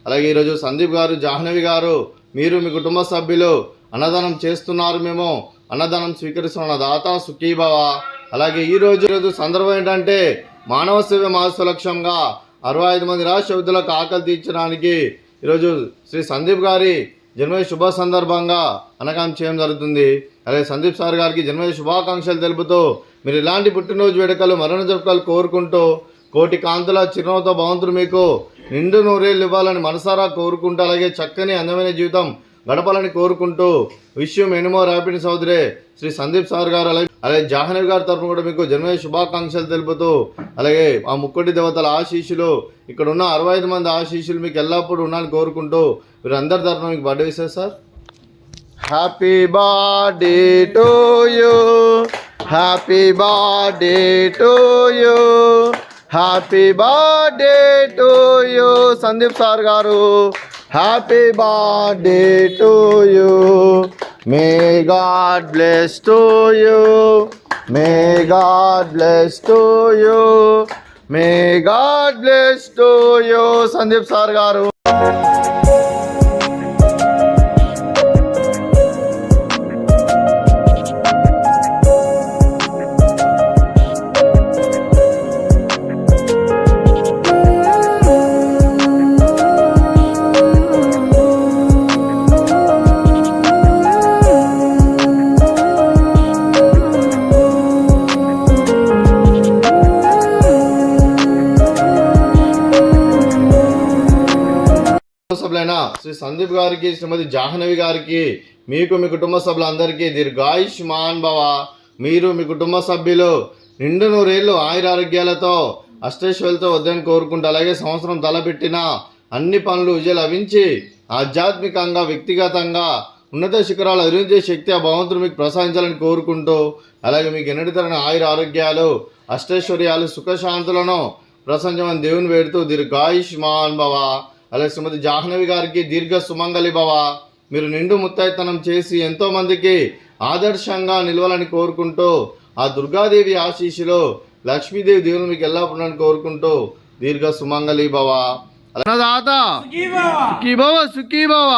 అలాగే ఈరోజు సందీప్ గారు, జాహ్నవి గారు, మీరు మీ కుటుంబ సభ్యులు అన్నదానం చేస్తున్నారు. మేము అన్నదానం స్వీకరిస్తున్న దాత సుఖీభవ. అలాగే ఈరోజు సందర్భం ఏంటంటే మానవ సేవ మానవ లక్ష్యంగా 65 మంది రాష్ట్ర యోధులకు ఆకలి తీర్చడానికి ఈరోజు శ్రీ సందీప్ గారి జన్మదిన శుభ సందర్భంగా అన్నదానం చేయడం జరుగుతుంది. అలాగే సందీప్ సార్ గారికి జన్మదిన శుభాకాంక్షలు తెలుపుతూ మీరు ఇలాంటి పుట్టినరోజు వేడుకలు మరణ జరుపుకలు కోరుకుంటూ కోటి కాంతుల చిరునవ్వుతో భగవంతుడు మీకు నిండు నూరేళ్ళు ఇవ్వాలని మనసారా కోరుకుంటూ అలాగే చక్కని అందమైన జీవితం గడపాలని కోరుకుంటూ విషయం ఎనిమో ర్యాపిడ్ సోదరే శ్రీ సందీప్ సార్ గారు అలాగే జాహ్నవి గారి తరఫున కూడా మీకు జన్మదిన శుభాకాంక్షలు తెలుపుతూ అలాగే ఆ ముక్కోటి దేవతల ఆశీస్సులు ఇక్కడ ఉన్న 65 మంది ఆశీస్సులు మీకు ఎల్లప్పుడూ ఉండాలని కోరుకుంటూ మీరు అందరి తరఫున మీకు బర్త్డే విషయం sir. Happy birthday to you, happy birthday to you, happy birthday to you Sandeep sir గారు. Happy birthday to you. May God bless to you, may God bless to you, may God bless to you Sandeep sir గారు. సభ్యులైన శ్రీ సందీప్ గారికి, శ్రీమతి జాహ్నవి గారికి, మీకు మీ కుటుంబ సభ్యులందరికీ దీర్ఘాయుష్మాన్ భవ. మీరు మీ కుటుంబ సభ్యులు నిండు నూరేళ్ళు ఆయురారోగ్యాలతో అష్టైశ్వర్యాలతో వద్దని కోరుకుంటూ అలాగే సంవత్సరం తలపెట్టిన అన్ని పనులు విజయం లభించి ఆధ్యాత్మికంగా వ్యక్తిగతంగా ఉన్నత శిఖరాలు అధిరోహించే శక్తి ఆ భగవంతుడు మీకు ప్రసాదించాలని కోరుకుంటూ అలాగే మీకు ఎన్నటి తరని ఆయురారోగ్యాలు అష్టైశ్వర్యాలు సుఖశాంతులను ప్రసంచమని దేవుని వేడుతూ దీర్ఘాయుష్మాన్ భవ. అలాగే శ్రీమతి జాహ్నవి గారికి దీర్ఘ సుమంగళి భవ. మీరు నిండు ముత్తైతనం చేసి ఎంతోమందికి ఆదర్శంగా నిలవాలని కోరుకుంటూ ఆ దుర్గాదేవి ఆశీస్సులో లక్ష్మీదేవి దేవుని మీకు ఎల్లప్పుడూ కోరుకుంటూ దీర్ఘ సుమంగళి భవ. అన్నదాత సుఖీ భవ, సుఖీ భవ.